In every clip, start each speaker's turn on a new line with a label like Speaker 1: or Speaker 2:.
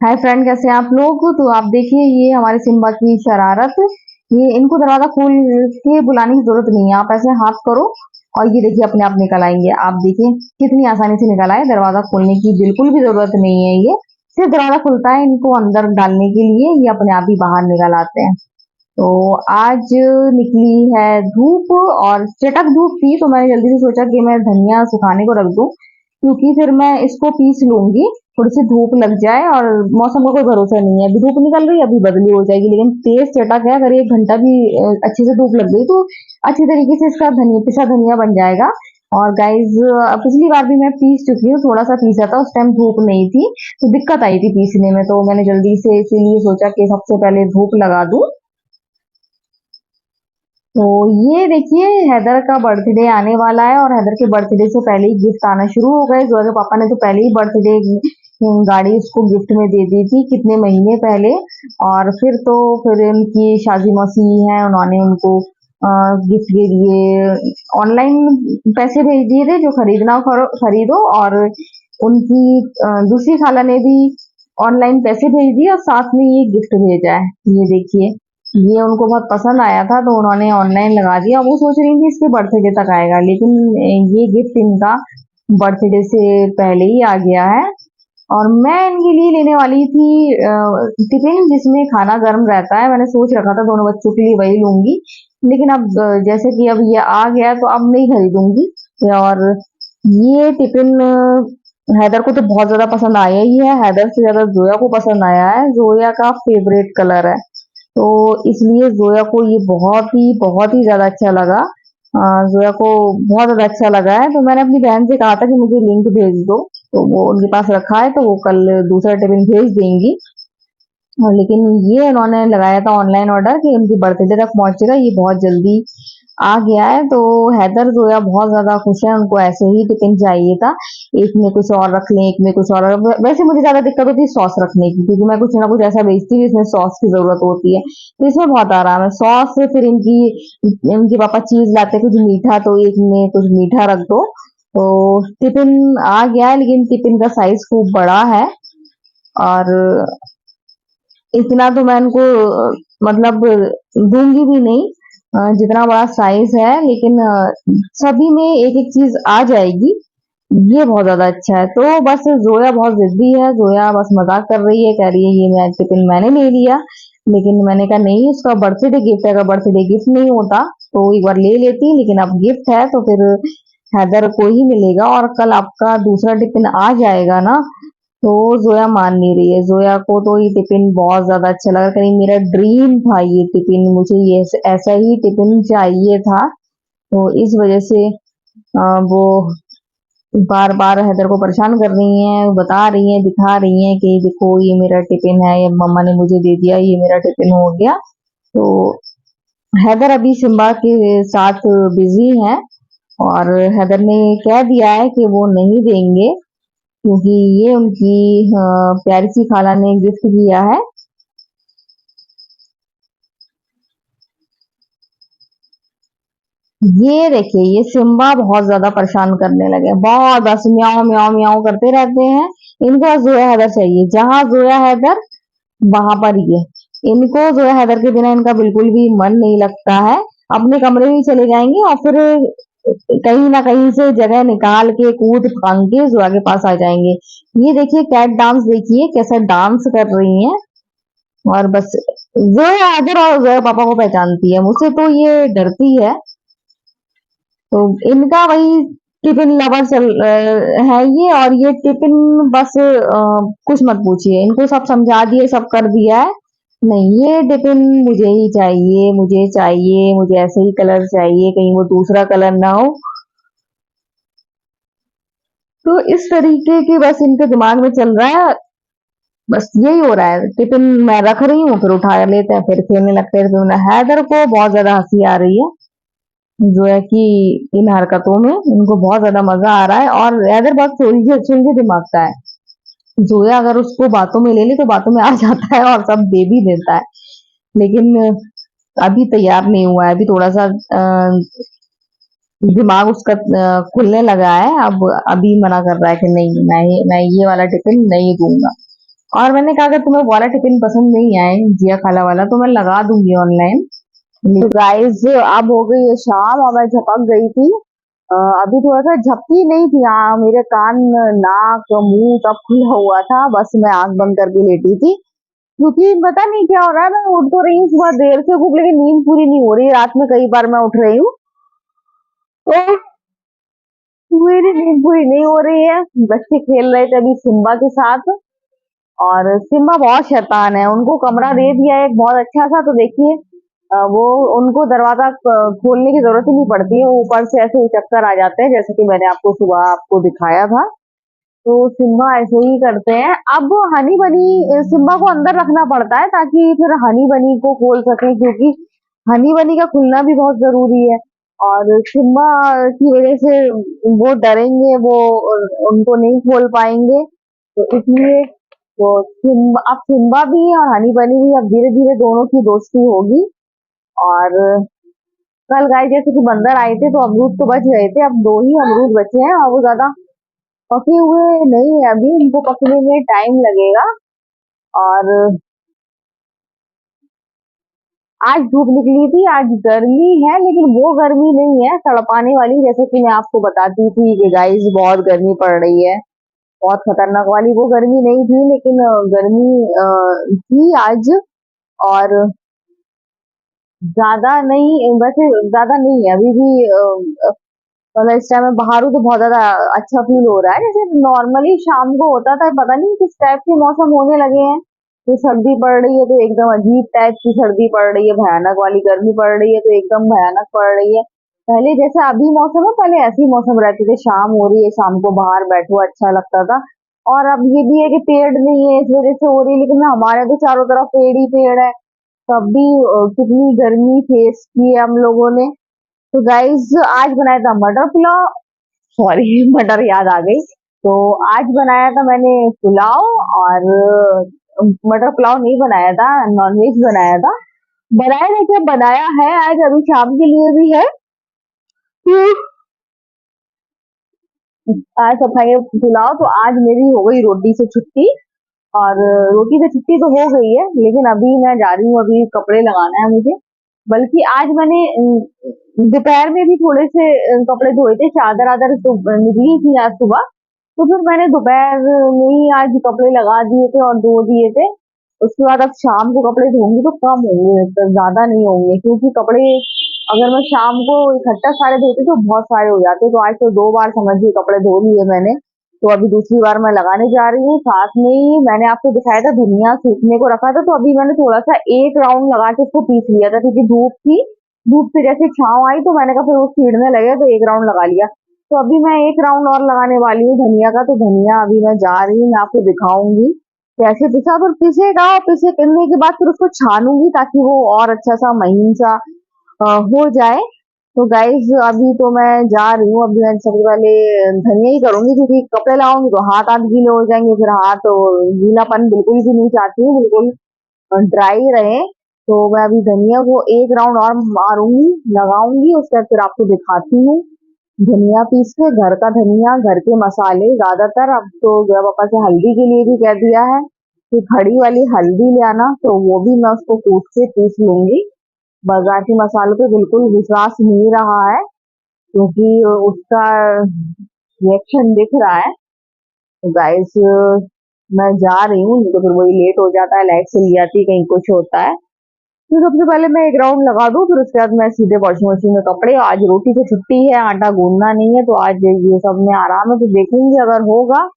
Speaker 1: Hi friend, कैसे हैं आप लोग। तो आप देखिए, ये हमारे सिम्बा की शरारत। ये इनको दरवाजा खोल के बुलाने की जरूरत नहीं है, आप ऐसे हाथ करो और ये देखिए अपने आप निकल आएंगे। आप देखिए कितनी आसानी से निकल आए, दरवाजा खोलने की बिल्कुल भी जरूरत नहीं है। ये सिर्फ दरवाजा खुलता है इनको अंदर डालने के लिए, ये अपने आप ही बाहर निकल आते हैं। तो आज निकली है धूप और चटक धूप थी, तो मैंने जल्दी से सोचा कि मैं धनिया सुखाने को रख दूं, क्योंकि फिर मैं इसको पीस लूंगी। थोड़ी सी धूप लग जाए, और मौसम का कोई भरोसा नहीं है, अभी धूप निकल रही है अभी बदली हो जाएगी, लेकिन तेज चटक है। अगर 1 घंटा भी अच्छे से धूप लग गई तो अच्छी तरीके से इसका धनिया पिसा धनिया बन जाएगा। और गाइज, पिछली बार भी मैं पीस चुकी हूँ, थोड़ा सा पीसा था, उस टाइम धूप नहीं थी तो दिक्कत आई थी पीसने में, तो मैंने जल्दी से इसीलिए सोचा कि सबसे पहले धूप लगा दूं। तो ये देखिए, हैदर का बर्थडे आने वाला है और हैदर के बर्थडे से पहले ही गिफ्ट आना शुरू हो गए। जो पापा ने तो पहले ही बर्थडे गाड़ी उसको गिफ्ट में दे दी थी कितने महीने पहले। और फिर उनकी शादी मौसी है, उन्होंने उनको गिफ्ट दे दिए। ऑनलाइन पैसे भेज दिए थे, जो खरीदना हो खरीदो। और उनकी दूसरी खाला ने भी ऑनलाइन पैसे भेज दिए और साथ में ये गिफ्ट भेजा है। ये देखिए, ये उनको बहुत पसंद आया था तो उन्होंने ऑनलाइन लगा दिया। वो सोच रही थी इसके बर्थडे तक आएगा, लेकिन ये गिफ्ट इनका बर्थडे से पहले ही आ गया है। और मैं इनके लिए लेने वाली थी टिफिन जिसमें खाना गर्म रहता है। मैंने सोच रखा था दोनों बच्चों के लिए वही लूंगी, लेकिन अब जैसे कि अब ये आ गया तो अब नहीं खरीदूंगी। और ये टिफिन हैदर को तो बहुत ज्यादा पसंद आया ही है, हैदर से ज्यादा जोया को पसंद आया है। जोया का फेवरेट कलर है, तो इसलिए जोया को ये बहुत ही ज्यादा अच्छा लगा। जोया को बहुत ज्यादा अच्छा लगा है, तो मैंने अपनी बहन से कहा था कि मुझे लिंक भेज दो, तो वो उनके पास रखा है, तो वो कल दूसरा टिफिन भेज देंगी। लेकिन ये उन्होंने लगाया था ऑनलाइन ऑर्डर कि उनकी बर्थडे तक पहुंचेगा, ये बहुत जल्दी आ गया है। तो हैदर जोया बहुत ज्यादा खुश है, उनको ऐसे ही टिफिन चाहिए था। एक में कुछ और रख लें, एक में कुछ और। वैसे मुझे ज्यादा दिक्कत होती है सॉस रखने की, क्योंकि मैं कुछ ना कुछ ऐसा बेचती हूँ जिसमें सॉस की जरूरत होती है, तो इसमें बहुत आराम है सॉस से। फिर इनके पापा चीज लाते कुछ मीठा, तो एक में कुछ मीठा रख दो। तो टिफिन आ गया है, लेकिन टिफिन का साइज खूब बड़ा है। और इतना तो मैं इनको मतलब दूंगी भी नहीं, जितना बड़ा साइज है, लेकिन सभी में एक एक चीज आ जाएगी। ये बहुत ज्यादा अच्छा है। तो बस जोया बहुत जिद्दी है, जोया बस मजाक कर रही है, कह रही है ये मैं टिफिन मैंने ले लिया। लेकिन मैंने कहा नहीं, उसका बर्थडे गिफ्ट है, अगर बर्थडे गिफ्ट नहीं होता तो एक बार ले लेती, लेकिन अब गिफ्ट है तो फिर हैदर को ही मिलेगा। और कल आपका दूसरा टिफिन आ जाएगा ना, तो जोया मान नहीं रही है। जोया को तो ये टिफिन बहुत ज्यादा अच्छा लगा, कहीं मेरा ड्रीम था ये टिफिन, मुझे ये ऐसा ही टिफिन चाहिए था। तो इस वजह से वो बार बार हैदर को परेशान कर रही हैं, बता रही हैं, दिखा रही हैं कि देखो ये मेरा टिफिन है, ये मम्मा ने मुझे दे दिया, ये मेरा टिफिन हो गया। तो हैदर अभी सिम्बा के साथ बिजी है, और हैदर ने कह दिया है कि वो नहीं देंगे, क्योंकि ये उनकी प्यारी सी खाला ने गिफ्ट किया है। ये देखिए, ये सिम्बा बहुत ज्यादा परेशान करने लगे, बहुत बस म्याऊं म्याऊं म्याऊं करते रहते हैं। इनको बस जोया हैदर चाहिए, जहां जोया हैदर वहां पर ये। इनको जोया हैदर के बिना इनका बिल्कुल भी मन नहीं लगता है। अपने कमरे में ही चले जाएंगे और फिर कहीं ना कहीं से जगह निकाल के कूद फांग के जोया के पास आ जाएंगे। ये देखिए कैट डांस, देखिए कैसा डांस कर रही हैं। और बस जोया हैदर और जोया पापा को पहचानती है, मुझसे तो ये डरती है। तो इनका वही टिफिन लवर है ये। और ये टिफिन बस कुछ मत पूछिए, इनको सब समझा दिए, सब कर दिया है। नहीं, ये टिफिन मुझे ही चाहिए, मुझे चाहिए, मुझे ऐसे ही कलर चाहिए, कहीं वो दूसरा कलर ना हो। तो इस तरीके की बस इनके दिमाग में चल रहा है। बस यही हो रहा है, टिफिन मैं रख रही हूँ, फिर उठा लेते हैं, फिर खेलने लगते हैं। फिर हैदर को बहुत ज्यादा हंसी आ रही है, जो है कि इन हरकतों में इनको बहुत ज्यादा मजा आ रहा है। और हैदर बहुत सुलझे दिमाग का है। जोया अगर उसको बातों में ले ले तो बातों में आ जाता है और सब दे भी देता है, लेकिन अभी तैयार नहीं हुआ है, अभी थोड़ा सा दिमाग उसका खुलने लगा है। अब अभी मना कर रहा है कि नहीं, मैं ये वाला टिफिन नहीं दूंगा। और मैंने कहा अगर तुम्हें वाला टिफिन पसंद नहीं आए जिया खाला वाला तो मैं लगा दूंगी ऑनलाइन। तो गाइस अब हो गई है शाम और मैं झपक गई थी। अभी थोड़ा सा झपकी नहीं थी, हाँ मेरे कान नाक मुंह सब खुला हुआ था, बस मैं आंख बंद करके लेटी थी क्योंकि पता नहीं क्या हो रहा है, मैं उठ तो रही हूँ सुबह देर से खूब लेकिन नींद पूरी नहीं हो रही, रात में कई बार मैं उठ रही हूँ तो मेरी नींद पूरी नहीं हो रही है। बच्चे खेल रहे थे अभी सिम्बा के साथ और सिम्बा बहुत शैतान है, उनको कमरा दे दिया है एक बहुत अच्छा सा, तो देखिए वो उनको दरवाजा खोलने की जरूरत ही नहीं पड़ती है, ऊपर से ऐसे चक्कर आ जाते हैं जैसे कि मैंने आपको सुबह आपको दिखाया था। तो सिम्बा ऐसे ही करते हैं। अब हनी बनी सिम्बा को अंदर रखना पड़ता है ताकि फिर हनी बनी को खोल सके, क्योंकि हनी बनी का खुलना भी बहुत जरूरी है और सिम्बा की वजह से वो डरेंगे, वो उनको नहीं खोल पाएंगे, तो इसलिए तो सिम्बा अब सिम्बा भी और हनी बनी भी अब धीरे धीरे दोनों की दोस्ती होगी। और कल गाय जैसे कि बंदर आए थे तो अमरूद तो बच गए थे, अब दो ही अमरूद बचे हैं और वो ज्यादा पके हुए नहीं है, अभी इनको पकने में टाइम लगेगा। और आज धूप निकली थी, आज गर्मी है लेकिन वो गर्मी नहीं है तड़पाने वाली, जैसे कि मैं आपको बताती थी कि गाइस बहुत गर्मी पड़ रही है, बहुत खतरनाक वाली वो गर्मी नहीं थी, लेकिन गर्मी थी आज। और ज्यादा नहीं, वैसे ज्यादा नहीं है अभी भी, मतलब इस टाइम में बाहर हूँ तो बहुत ज्यादा अच्छा फील हो रहा है, जैसे नॉर्मली शाम को होता था, पता नहीं किस टाइप के मौसम होने लगे हैं। तो सर्दी पड़ रही है तो एकदम अजीब टाइप की सर्दी पड़ रही है, भयानक वाली गर्मी पड़ रही है तो एकदम भयानक पड़ रही है। पहले जैसे अभी मौसम है, पहले ऐसे ही मौसम रहते थे, शाम हो रही है शाम को बाहर बैठो अच्छा लगता था। और अब ये भी है कि पेड़ नहीं है इस वजह से हो रही है, लेकिन हमारे तो चारों तरफ पेड़ ही पेड़ है, तब भी कितनी गर्मी फेस की है हम लोगों ने। तो गाइस आज बनाया था मटर पुलाव, सॉरी मटर याद आ गई। तो आज बनाया था मैंने पुलाव, और मटर पुलाव नहीं बनाया था, नॉनवेज बनाया था। बनाया नहीं क्या बनाया है आज, अभी शाम के लिए भी है। हम्म, आज सब खाएंगे पुलाव, तो आज मेरी हो गई रोटी से छुट्टी। और रोटी से छुट्टी तो हो गई है लेकिन अभी मैं जा रही हूँ, अभी कपड़े लगाना है मुझे। बल्कि आज मैंने दोपहर में भी थोड़े से कपड़े धोए थे, चादर आदर तो निकली थी आज सुबह, तो फिर मैंने दोपहर में ही आज कपड़े लगा दिए थे और धो दिए थे। उसके बाद अब शाम को कपड़े धोंगी तो कम होंगे, तो ज्यादा नहीं होंगे, क्योंकि कपड़े अगर मैं शाम को इकट्ठा सारे धोती तो बहुत सारे हो जाते, तो आज तो 2 बार समझिए कपड़े धो लिए मैंने। तो अभी दूसरी बार मैं लगाने जा रही हूँ, साथ में ही मैंने आपको दिखाया था धनिया सूखने को रखा था, तो अभी मैंने थोड़ा सा एक राउंड लगा के उसको पीस लिया था, क्योंकि धूप थी, धूप से जैसे छाँव आई तो मैंने कहा फिर वो सीड़ने लगे तो एक राउंड लगा लिया। तो अभी मैं एक राउंड और लगाने वाली हूँ धनिया का, तो धनिया अभी मैं जा रही हूँ, मैं आपको दिखाऊंगी कैसे पिसा, फिर पिसेगा और पिसने के बाद फिर उसको छानूंगी ताकि वो और अच्छा सा महीन सा हो जाए। तो गाइज अभी तो मैं जा रही हूँ, अभी मैं सबसे पहले धनिया ही करूंगी क्योंकि कपड़े लाऊंगी तो हाथ हाथ गीले हो जाएंगे, फिर हाथ गीलापन बिल्कुल भी नहीं चाहती हूँ, बिल्कुल ड्राई रहे। तो मैं अभी धनिया को एक राउंड और मारूंगी, लगाऊंगी, उसके बाद फिर आपको दिखाती हूँ। धनिया पीस के, घर का धनिया, घर के मसाले ज्यादातर, अब तो जया पापा से हल्दी के लिए भी कह दिया है कि खड़ी वाली हल्दी ले आना, तो वो भी मैं उसको कूट के पीस लूंगी। बाजार के मसालों पे बिल्कुल विश्वास नहीं रहा है क्योंकि उसका रिएक्शन दिख रहा है। तो गाइस मैं जा रही हूँ, नहीं तो फिर वही लेट हो जाता है, लाइट चली जाती है, कहीं कुछ होता है। तो सबसे पहले मैं एक राउंड लगा दूं, फिर उसके बाद मैं सीधे वॉशिंग मशीन में कपड़े, आज रोटी से छुट्टी है, आटा गूंदना नहीं है, तो आज ये सब में आराम है, तो देखूंगी अगर होगा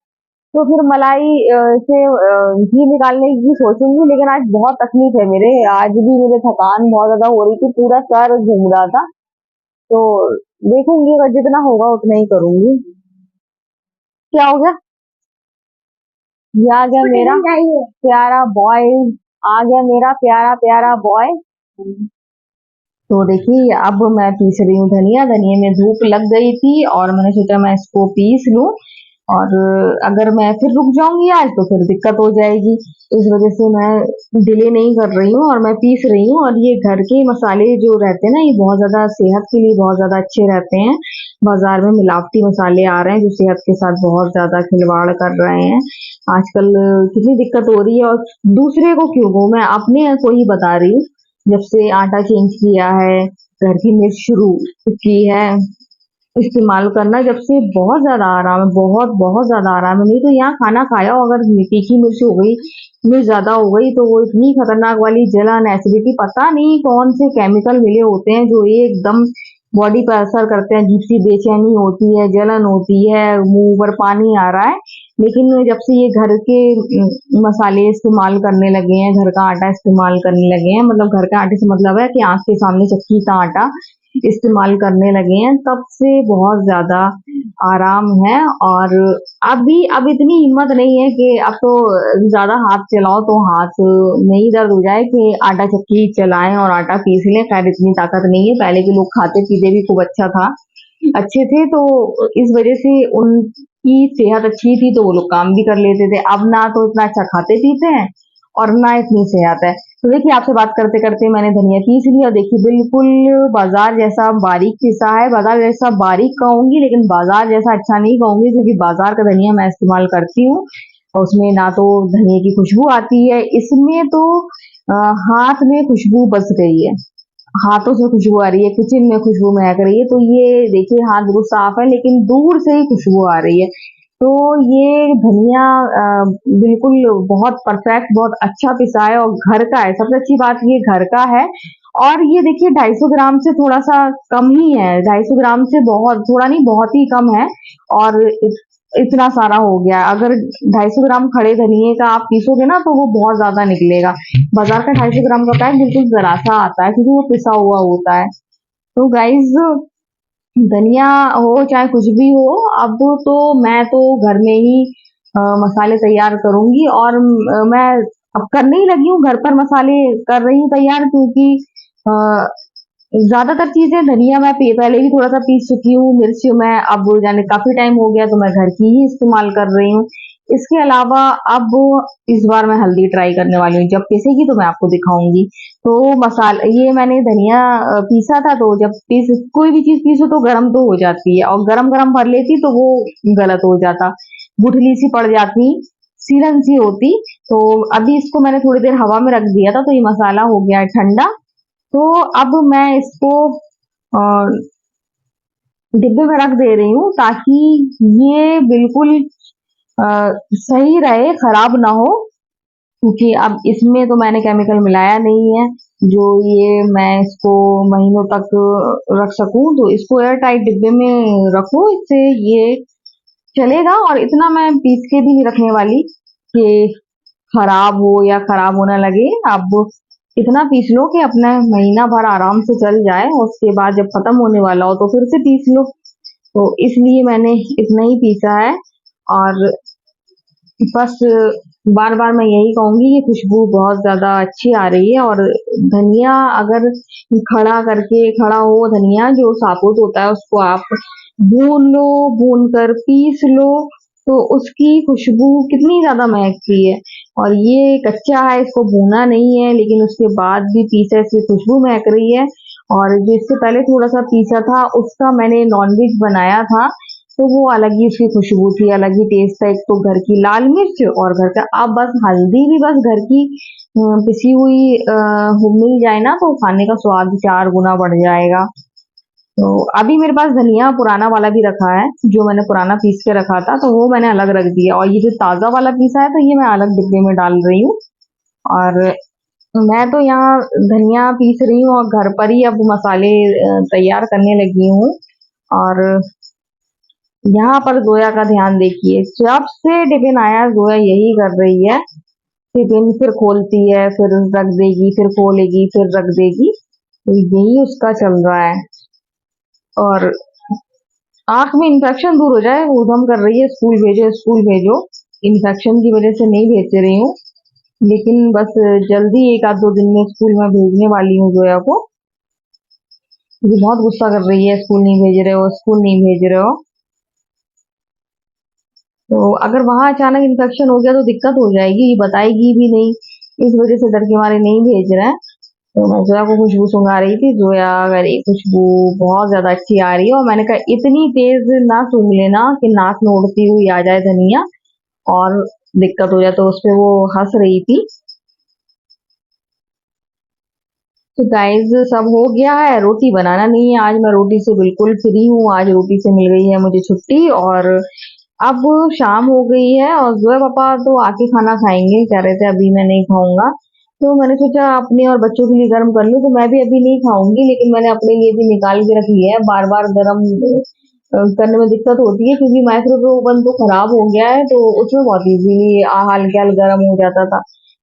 Speaker 1: तो फिर मलाई से घी निकालने की सोचूंगी, लेकिन आज बहुत तकलीफ है मेरे, आज भी मेरे थकान बहुत ज्यादा हो रही थी, पूरा सर घूम रहा था, तो देखूंगी अगर जितना होगा उतना ही करूंगी। क्या हो गया, ये आ गया मेरा प्यारा बॉय, आ गया मेरा प्यारा प्यारा बॉय। तो देखिए अब मैं पीस रही हूँ धनिया, धनिया में धूप लग गई थी और मैंने सोचा मैं इसको पीस लूं, और अगर मैं फिर रुक जाऊंगी आज तो फिर दिक्कत हो जाएगी। इस वजह से मैं डिले नहीं कर रही हूँ और मैं पीस रही हूँ। और ये घर के मसाले जो रहते हैं ना, ये बहुत ज्यादा सेहत के लिए बहुत ज्यादा अच्छे रहते हैं। बाजार में मिलावटी मसाले आ रहे हैं जो सेहत के साथ बहुत ज्यादा खिलवाड़ कर रहे हैं। आजकल कितनी दिक्कत हो रही है, और दूसरे को क्यों कहूँ, मैं अपने को ही बता रही हूँ। जब से आटा चेंज किया है, घर की मिर्च शुरू की है इस्तेमाल करना, जब से बहुत ज्यादा आराम है, बहुत बहुत ज्यादा आराम है। नहीं तो यहाँ खाना खाया हो, अगर तीखी मिर्च हो गई, मिर्च ज्यादा हो गई, तो वो इतनी खतरनाक वाली जलन, एसिडिटी, पता नहीं कौन से केमिकल मिले होते हैं जो ये एकदम बॉडी पर असर करते हैं। अजीब सी बेचैनी होती है, जलन होती है, मुंह पर पानी आ रहा है। लेकिन जब से ये घर के मसाले इस्तेमाल करने लगे हैं, घर का आटा इस्तेमाल करने लगे हैं, मतलब घर के आटे से मतलब है कि आंख के सामने चक्की का आटा इस्तेमाल करने लगे हैं, तब से बहुत ज्यादा आराम है। और अब इतनी हिम्मत नहीं है कि अब तो ज्यादा हाथ चलाओ तो हाथ में ही दर्द हो जाए कि आटा चक्की चलाएं और आटा पीस लें। खैर इतनी ताकत नहीं है, पहले के लोग खाते पीते भी खूब अच्छा था, अच्छे थे, तो इस वजह से उनकी सेहत अच्छी थी तो वो लोग काम भी कर लेते थे। अब ना तो इतना अच्छा खाते पीते हैं और ना इतनी सेहत है। तो देखिए, आपसे बात करते करते मैंने धनिया पीस लिया। देखिए बिल्कुल बाजार जैसा बारीक पिसा है, बाजार जैसा बारीक कहूंगी लेकिन बाजार जैसा अच्छा नहीं कहूंगी, क्योंकि बाजार का धनिया मैं इस्तेमाल करती हूँ और उसमें ना तो धनिया की खुशबू आती है, इसमें तो हाथ में खुशबू बस गई है, हाथों से खुशबू आ रही है, किचन में खुशबू महक रही है। तो ये देखिए, हाथ बिल्कुल साफ है लेकिन दूर से ही खुशबू आ रही है। तो ये धनिया बिल्कुल बहुत परफेक्ट, बहुत अच्छा पिसा है और घर का है। सबसे अच्छी बात ये घर का है। और ये देखिए 250 ग्राम से थोड़ा सा कम ही है, 250 ग्राम से बहुत थोड़ा नहीं, बहुत ही कम है। और इतना सारा हो गया। अगर 250 ग्राम खड़े धनिए का आप पीसोगे ना तो वो बहुत ज्यादा निकलेगा। बाजार का 250 ग्राम का पैक बिल्कुल जरा सा आता है क्योंकि वो पिसा हुआ होता है। तो गाइज, धनिया हो चाहे कुछ भी हो, अब तो मैं तो घर में ही मसाले तैयार करूंगी। और मैं अब करने ही लगी हूँ, घर पर मसाले कर रही हूँ तैयार, क्योंकि अ, ज्यादातर चीजें धनिया मैं पहले भी थोड़ा सा पीस चुकी हूँ, मिर्च मैं अब जाने काफी टाइम हो गया तो मैं घर की ही इस्तेमाल कर रही हूँ। इसके अलावा अब इस बार मैं हल्दी ट्राई करने वाली हूँ, जब पीसेगी तो मैं आपको दिखाऊंगी। तो मसाला ये मैंने धनिया पीसा था, तो जब पीस कोई भी चीज पीसो तो गरम तो हो जाती है, और गरम गरम भर लेती तो वो गलत हो जाता, गुठली सी पड़ जाती, सीलन सी होती। तो अभी इसको मैंने थोड़ी देर हवा में रख दिया था, तो ये मसाला हो गया है ठंडा। तो अब मैं इसको डिब्बे में रख दे रही हूँ ताकि ये बिल्कुल सही रहे, खराब ना हो। क्योंकि अब इसमें तो मैंने केमिकल मिलाया नहीं है जो ये मैं इसको महीनों तक रख सकूं। तो इसको एयर टाइट डिब्बे में रखो, इससे ये चलेगा। और इतना मैं पीस के भी नहीं रखने वाली कि खराब हो या खराब होने लगे। अब इतना पीस लो कि अपना महीना भर आराम से चल जाए, और उसके बाद जब खत्म होने वाला हो तो फिर से पीस लो। तो इसलिए मैंने इतना ही पीसा है। और बस बार बार मैं यही कहूंगी कि खुशबू बहुत ज्यादा अच्छी आ रही है। और धनिया अगर खड़ा करके खड़ा हो, धनिया जो साबुत होता है उसको आप भून लो, भून कर पीस लो, तो उसकी खुशबू कितनी ज्यादा महकती है। और ये कच्चा है, इसको भूना नहीं है, लेकिन उसके बाद भी पीसे से खुशबू महक रही है। और जो इससे पहले थोड़ा सा पीसा था उसका मैंने नॉनवेज बनाया था, तो वो अलग ही उसकी खुशबू थी, अलग ही टेस्ट था। एक तो घर की लाल मिर्च और घर का, अब बस हल्दी भी बस घर की पिसी हुई मिल जाए ना तो खाने का स्वाद 4 गुना बढ़ जाएगा। तो अभी मेरे पास धनिया पुराना वाला भी रखा है, जो मैंने पुराना पीस के रखा था तो वो मैंने अलग रख दिया, और ये जो ताजा वाला पीसा है तो ये मैं अलग डिब्बे में डाल रही हूँ। और मैं तो यहाँ धनिया पीस रही हूँ और घर पर ही अब मसाले तैयार करने लगी हूँ। और यहाँ पर जोया का ध्यान देखिए, जब से टिफिन आया जोया यही कर रही है, टिफिन फिर खोलती है, फिर रख देगी, फिर खोलेगी, फिर रख देगी। तो यही उसका चल रहा है। और आंख में इंफेक्शन दूर हो जाए ऊधम कर रही है, स्कूल भेजो स्कूल भेजो। इन्फेक्शन की वजह से नहीं भेज रही हूँ, लेकिन बस जल्दी 1 आध 2 दिन में स्कूल में भेजने वाली हूँ जोया को। क्योंकि बहुत गुस्सा कर रही है, स्कूल नहीं भेज रहे हो, स्कूल नहीं भेज रहे हो। तो अगर वहां अचानक इन्फेक्शन हो गया तो दिक्कत हो जाएगी, ये बताएगी भी नहीं। इस वजह से डर के मारे नहीं भेज रहे हैं। तो मैं जोया को खुशबू सूंघा रही थी। जोया अरे खुशबू बहुत ज्यादा अच्छी आ रही है, और मैंने कहा इतनी तेज ना सूंघ लेना कि नाक में उड़ती हुई आ जाए धनिया और दिक्कत हो जाए। तो उस पे वो हंस रही थी। तो गाइस सब हो गया है, रोटी बनाना नहीं है। आज मैं रोटी से बिल्कुल फ्री हूँ, आज रोटी से मिल गई है मुझे छुट्टी। और अब शाम हो गई है और जोया पापा तो आके खाना खाएंगे, कह रहे थे अभी मैं नहीं खाऊंगा। तो मैंने सोचा अपने और बच्चों के लिए गर्म कर लूं। तो मैं भी अभी नहीं खाऊंगी, लेकिन मैंने अपने लिए भी निकाल के रख लिया है। बार बार गर्म करने में दिक्कत होती है, क्योंकि माइक्रोवेव ओवन तो खराब हो गया है, तो उसमें बहुत इजीली हल्के हल्के गर्म हो जाता था।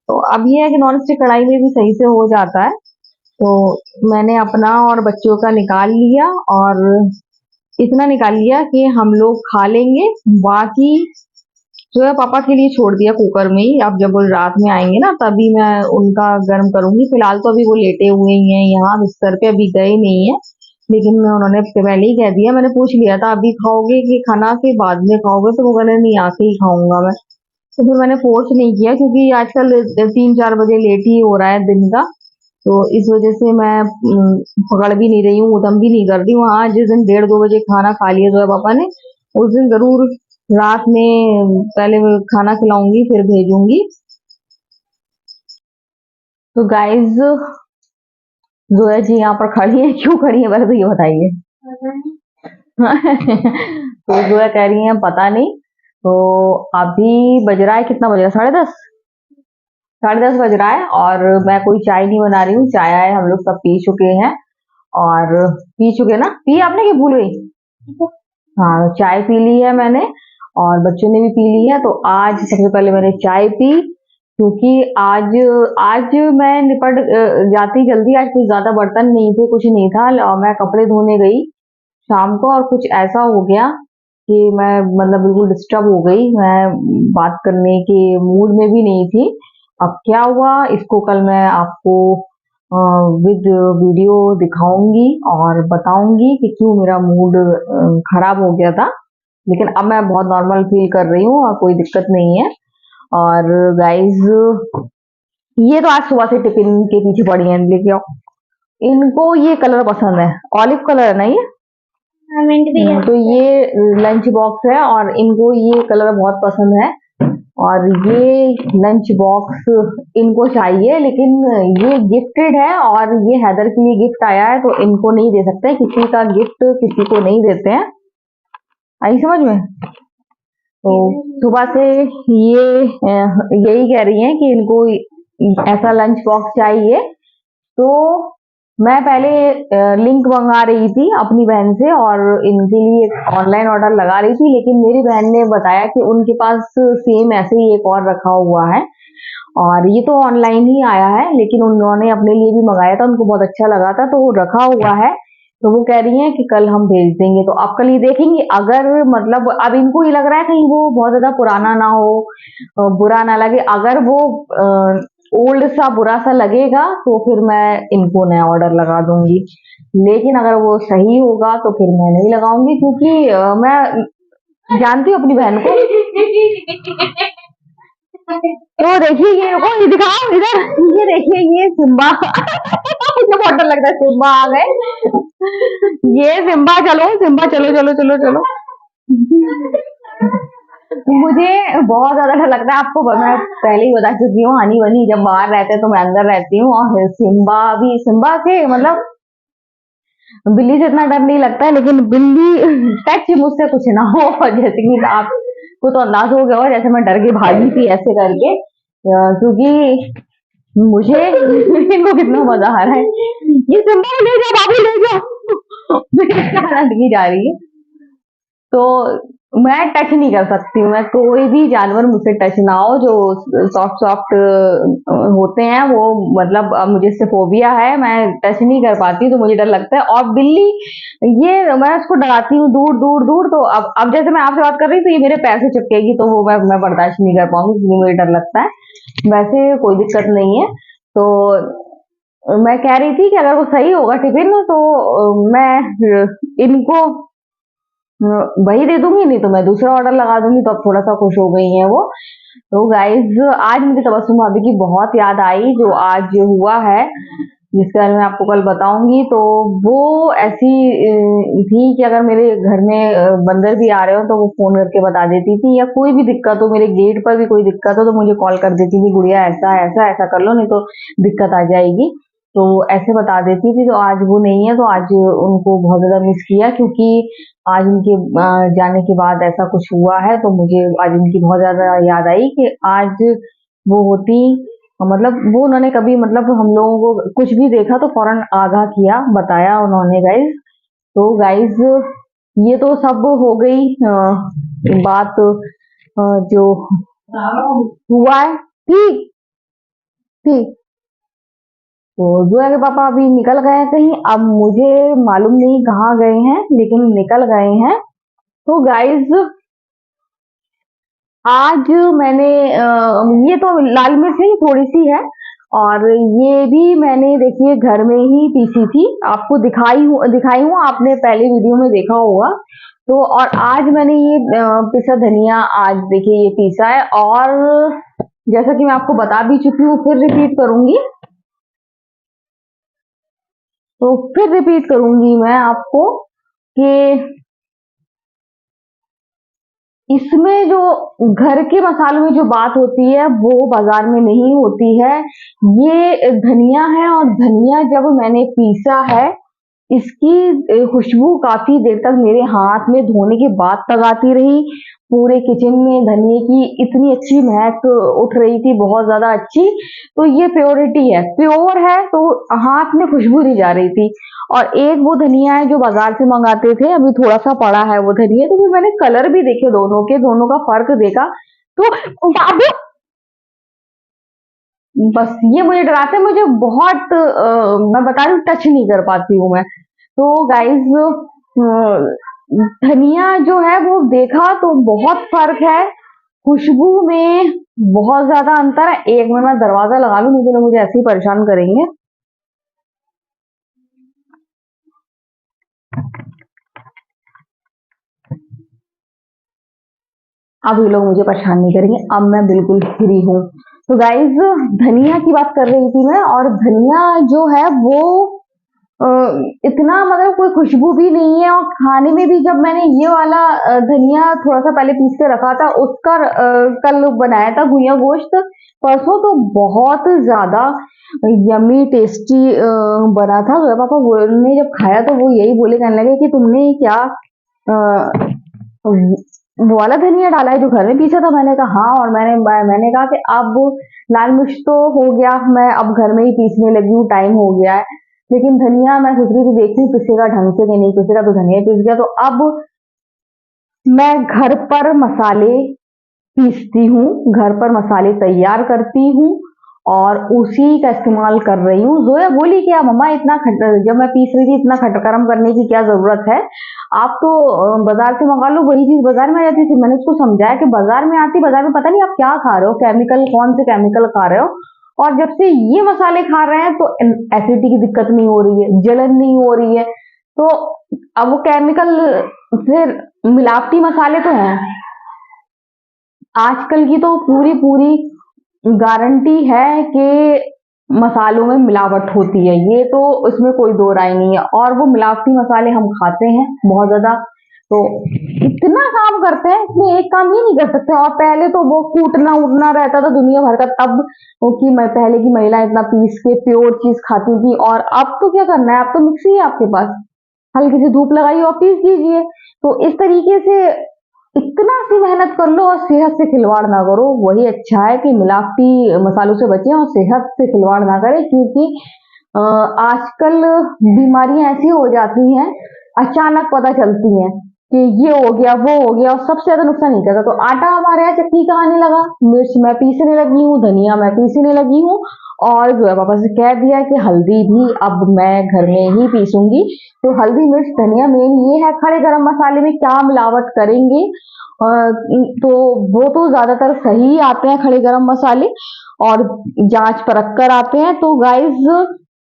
Speaker 1: तो अब ये है कि नॉन स्टिक कढ़ाई में भी सही से हो जाता है। तो मैंने अपना और बच्चों का निकाल लिया, और इतना निकाल लिया कि हम लोग खा लेंगे। बाकी जो है पापा के लिए छोड़ दिया कुकर में ही। अब जब वो रात में आएंगे ना तभी मैं उनका गर्म करूंगी। फिलहाल तो अभी वो लेटे हुए ही हैं यहाँ बिस्तर पे, अभी गए नहीं है। लेकिन मैं उन्होंने पहले ही कह दिया, मैंने पूछ लिया था अभी खाओगे कि खाना के बाद में खाओगे, तो वो कहने नहीं आके ही खाऊंगा मैं। तो फिर मैंने फोर्स नहीं किया, क्योंकि आजकल 3-4 बजे लेट ही हो रहा है दिन का। तो इस वजह से मैं पकड़ भी नहीं रही हूँ, उदम भी नहीं कर रही हूँ। हाँ, जिस दिन 1:30 बजे खाना खा लिया जो है पापा ने, उस दिन जरूर रात में पहले मैं खाना खिलाऊंगी फिर भेजूंगी। तो गाइज जोया जी यहाँ पर खड़ी है, क्यों खड़ी है पहले तो ये बताइए। तो जोया कह रही है पता नहीं। तो अभी बज रहा है, कितना बज रहा है, 10:30। 10:30 बज रहा है, और मैं कोई चाय नहीं बना रही हूँ। चाय आए हम लोग सब पी चुके हैं। और पी चुके ना, पी आपने कि भूल गई। हाँ, चाय पी ली है मैंने, और बच्चों ने भी पी ली है। तो आज सबसे पहले मैंने चाय पी, क्योंकि आज आज मैं निपट जाती जल्दी। आज कुछ ज्यादा बर्तन नहीं थे, कुछ नहीं था, और मैं कपड़े धोने गई शाम को, और कुछ ऐसा हो गया कि मैं मतलब बिल्कुल डिस्टर्ब हो गई। मैं बात करने के मूड में भी नहीं थी। अब क्या हुआ इसको कल मैं आपको विद वीडियो दिखाऊंगी और बताऊंगी कि क्यों मेरा मूड खराब हो गया था। लेकिन अब मैं बहुत नॉर्मल फील कर रही हूँ और कोई दिक्कत नहीं है। और गाइज ये तो आज सुबह से टिफिन के पीछे पड़ी हैं, लेके आओ। इनको ये कलर पसंद है, ऑलिव कलर है ना ये। तो ये लंच बॉक्स है, और इनको ये कलर बहुत पसंद है। और ये लंच बॉक्स इनको चाहिए, लेकिन ये गिफ्टेड है और ये हैदर के लिए गिफ्ट आया है, तो इनको नहीं दे सकते। किसी का गिफ्ट किसी को नहीं देते हैं, आई समझ में। तो सुबह से ये यही कह रही हैं कि इनको ऐसा लंच बॉक्स चाहिए। तो मैं पहले लिंक मंगा रही थी अपनी बहन से, और इनके लिए ऑनलाइन ऑर्डर लगा रही थी। लेकिन मेरी बहन ने बताया कि उनके पास सेम ऐसे ही एक और रखा हुआ है, और ये तो ऑनलाइन ही आया है, लेकिन उन्होंने अपने लिए भी मंगाया था, उनको बहुत अच्छा लगा था, तो वो रखा हुआ है। तो वो कह रही हैं कि कल हम भेज देंगे। तो आप कल ये देखेंगे, अगर मतलब अब इनको ये लग रहा है कहीं वो बहुत ज्यादा पुराना ना हो, बुरा ना लगे। अगर वो ओल्ड सा बुरा सा लगेगा तो फिर मैं इनको नया ऑर्डर लगा दूंगी। लेकिन अगर वो सही होगा तो फिर मैं नहीं लगाऊंगी, क्योंकि मैं जानती हूँ अपनी बहन को। तो देखिए ये रुको, ये दिखाओ इधर, ये देखिए ये सिम्बा। मुझे बहुत डर लगता है, सिम्बा आ गए। ये सिम्बा, चलो सिम्बा, चलो चलो चलो चलो। मुझे बहुत ज्यादा डर लगता है, आपको मैं पहले ही बता चुकी हूँ। हनी वनी जब बाहर रहते हैं तो मैं अंदर रहती हूँ, और सिम्बा भी, सिम्बा से मतलब बिल्ली से इतना डर नहीं लगता है, लेकिन बिल्ली टच मुझसे कुछ ना हो। और जैसे कि आपको तो अंदाज हो गया हो, जैसे मैं डर के भागी थी ऐसे करके, क्योंकि मुझे इनको कितना मजा आ रहा है। ये सिम्बा ले जाओ बाबू, ले जाओ। मेरी हालत की जा रही है। तो मैं टच नहीं कर सकती हूँ, मैं कोई भी जानवर मुझसे टच ना हो जो सॉफ्ट सॉफ्ट होते हैं वो, मतलब मुझे इससे फोबिया है, मैं टच नहीं कर पाती, तो मुझे डर लगता है। और बिल्ली, ये मैं उसको डराती हूँ दूर दूर दूर। तो अब जैसे मैं आपसे बात कर रही हूँ तो ये मेरे पैर से चिपकेगी, तो वो मैं बर्दाश्त नहीं कर पाऊंगी, क्योंकि मुझे डर लगता है। वैसे कोई दिक्कत नहीं है। तो मैं कह रही थी कि अगर वो सही होगा टिफिन, तो मैं इनको वही दे दूंगी, नहीं तो मैं दूसरा ऑर्डर लगा दूंगी। तो अब थोड़ा सा खुश हो गई हैं वो। तो गाइज आज मुझे तबस्सुम भाभी की बहुत याद आई, जो आज हुआ है, जिसके बारे में आपको कल बताऊंगी। तो वो ऐसी थी कि अगर मेरे घर में बंदर भी आ रहे हो तो वो फोन करके बता देती थी, या कोई भी दिक्कत हो, मेरे गेट पर भी कोई दिक्कत हो तो मुझे कॉल कर देती थी, गुड़िया ऐसा ऐसा ऐसा कर लो नहीं तो दिक्कत आ जाएगी। तो ऐसे बता देती थी। तो आज वो नहीं है, तो आज उनको बहुत ज्यादा मिस किया, क्योंकि आज उनके जाने के बाद ऐसा कुछ हुआ है। तो मुझे आज उनकी बहुत ज्यादा याद आई कि आज वो होती, मतलब वो उन्होंने कभी, मतलब हम लोगों को कुछ भी देखा तो फौरन आगाह किया, बताया उन्होंने गाइज। तो गाइज ये तो सब हो गई बात जो हुआ है। ठीक ठीक। तो जो है कि पापा अभी निकल गए हैं कहीं, अब मुझे मालूम नहीं कहाँ गए हैं, लेकिन निकल गए हैं। तो गाइज आज मैंने ये तो लाल मिर्च ही थोड़ी सी है, और ये भी मैंने देखिए घर में ही पीसी थी, आपको दिखाई हूँ, आपने पहले वीडियो में देखा होगा। तो और आज मैंने ये पिसा धनिया आज देखिए ये पीसा है, और जैसा कि मैं आपको बता भी चुकी हूँ, फिर रिपीट करूंगी। तो फिर रिपीट करूंगी मैं आपको कि इसमें जो घर के मसालों में जो बात होती है वो बाजार में नहीं होती है। ये धनिया है, और धनिया जब मैंने पीसा है, इसकी खुशबू काफी देर तक मेरे हाथ में धोने के बाद तक आती रही। पूरे किचन में धनिए की इतनी अच्छी महक उठ रही थी, बहुत ज्यादा अच्छी। तो ये प्योरिटी है, प्योर है, तो हाथ में खुशबू नहीं जा रही थी। और एक वो धनिया है जो बाजार से मंगाते थे, अभी थोड़ा सा पड़ा है वो धनिया। तो फिर मैंने कलर भी देखे दोनों के, दोनों का फर्क देखा। तो बाबू, बस ये मुझे डराते हैं, मुझे बहुत मैं बता रही हूँ, टच नहीं कर पाती हूँ मैं। तो गाइज धनिया जो है वो देखा तो बहुत फर्क है, खुशबू में बहुत ज्यादा अंतर है। एक मिनट मैं दरवाजा लगा लूं, नहीं तो लोग मुझे ऐसे ही परेशान करेंगे। अब ये लोग मुझे परेशान नहीं करेंगे, अब मैं बिल्कुल फ्री हूँ। तो गाइज धनिया की बात कर रही थी मैं, और धनिया जो है वो अ, इतना, मतलब कोई खुशबू भी नहीं है। और खाने में भी जब मैंने ये वाला धनिया थोड़ा सा पहले पीस के रखा था, उसका कल बनाया था भुइया गोश्त परसों, तो बहुत ज्यादा यमी टेस्टी बना था। तो पापा ने जब खाया तो वो यही बोले, कहने लगे कि तुमने क्या वो वाला धनिया डाला है जो घर में पीसा था। मैंने कहा हाँ, और मैंने कहा कि अब लाल मिर्च तो हो गया, मैं अब घर में ही पीसने लगी हूँ, टाइम हो गया है। लेकिन धनिया मैं सोच रही थी, देखती हूँ पिसेगा ढंग से कि नहीं पिसेगा। तो धनिया पिस गया। तो अब मैं घर पर मसाले पीसती हूँ, घर पर मसाले तैयार करती हूँ, और उसी का इस्तेमाल कर रही हूँ। जोया बोली क्या मम्मा, इतना जब मैं पीस रही थी इतना खटगरम करने की क्या जरूरत है, आप तो बाजार से मंगा लो, वही चीज बाजार में आ जाती थी। मैंने उसको समझाया कि बाजार में आती, बाजार में पता नहीं आप क्या खा रहे हो, केमिकल, कौन से केमिकल खा रहे हो। और जब से ये मसाले खा रहे हैं तो एसिडिटी की दिक्कत नहीं हो रही है, जलन नहीं हो रही है। तो अब वो केमिकल से मिलावटी मसाले तो हैं, आजकल की तो पूरी पूरी गारंटी है कि मसालों में मिलावट होती है, ये तो इसमें कोई दो राय नहीं है। और वो मिलावटी मसाले हम खाते हैं बहुत ज्यादा। तो इतना काम करते हैं, इसमें एक काम ही नहीं कर सकते। और पहले तो वो कूटना उटना रहता था दुनिया भर का, तब कि मैं पहले की महिला इतना पीस के प्योर चीज खाती थी। और अब तो क्या करना है, अब तो मिक्सी है आपके पास, हल्की सी धूप लगाइए और पीस दीजिए। तो इस तरीके से इतना सी मेहनत कर लो और सेहत से खिलवाड़ ना करो, वही अच्छा है कि मिलावटी मसालों से बचें और सेहत से खिलवाड़ ना करें। क्योंकि आजकल बीमारियां ऐसी हो जाती हैं, अचानक पता चलती हैं कि ये हो गया वो हो गया, और सबसे ज्यादा नुकसान नहीं करता। तो आटा हमारे यहाँ चक्की का आने लगा, मिर्च मैं पीसने लगी हूँ, धनिया मैं पीसने लगी हूँ, और जो है पापा से कह दिया कि हल्दी भी अब मैं घर में ही पीसूंगी। तो हल्दी मिर्च धनिया मेन ये है, खड़े गरम मसाले में क्या मिलावट करेंगे। तो वो तो ज्यादातर सही आते हैं खड़े गरम मसाले, और जांच परख कर आते हैं। तो गाइज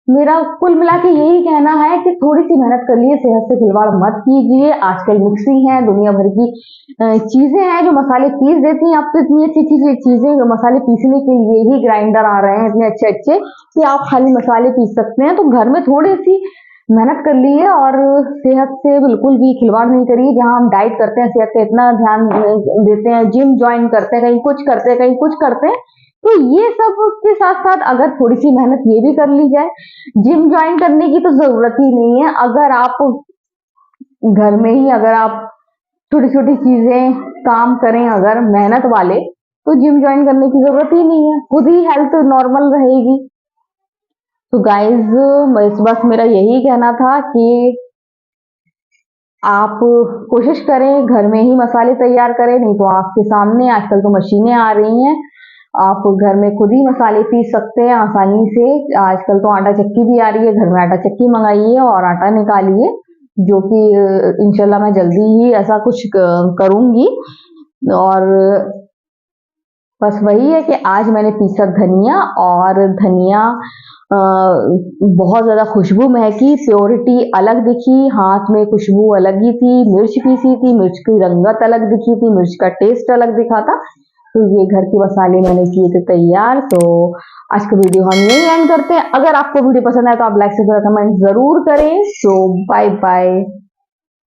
Speaker 1: मेरा कुल मिला के यही कहना है कि थोड़ी सी मेहनत कर लिए, सेहत से खिलवाड़ मत कीजिए। आजकल मिक्सी है, दुनिया भर की चीजें हैं जो मसाले पीस देती हैं। अब तो इतनी अच्छी अच्छी चीजें मसाले पीसने के लिए ही ग्राइंडर आ रहे हैं इतने अच्छे अच्छे कि आप खाली मसाले पीस सकते हैं। तो घर में थोड़ी सी मेहनत कर लिए और सेहत से बिल्कुल भी खिलवाड़ नहीं करिए। जहां हम डाइट करते हैं, सेहत पे इतना ध्यान देते हैं, जिम ज्वाइन करते हैं, कहीं कुछ करते हैं, कहीं कुछ करते हैं, तो ये सब के साथ साथ अगर थोड़ी सी मेहनत ये भी कर ली जाए, जिम ज्वाइन करने की तो जरूरत ही नहीं है। अगर आप घर में ही अगर आप छोटी छोटी चीजें काम करें अगर मेहनत वाले, तो जिम ज्वाइन करने की जरूरत ही नहीं है, खुद ही हेल्थ नॉर्मल रहेगी। तो गाइज बस मेरा यही कहना था कि आप कोशिश करें घर में ही मसाले तैयार करें, नहीं तो आपके सामने आजकल तो मशीनें आ रही हैं, आप घर में खुद ही मसाले पीस सकते हैं आसानी से। आजकल तो आटा चक्की भी आ रही है, घर में आटा चक्की मंगाइए और आटा निकालिए, जो कि इंशाल्लाह मैं जल्दी ही ऐसा कुछ करूंगी। और बस वही है कि आज मैंने पीसा धनिया, और धनिया बहुत ज्यादा खुशबू महकी, प्योरिटी अलग दिखी, हाथ में खुशबू अलग ही थी। मिर्च पीसी थी, मिर्च की रंगत अलग दिखी थी, मिर्च का टेस्ट अलग दिखा था। तो ये घर के मसाले मैंने किए थे तैयार। तो आज का वीडियो हम यही एंड करते हैं। अगर आपको वीडियो पसंद आए तो आप लाइक से कमेंट जरूर करें। सो बाय बाय।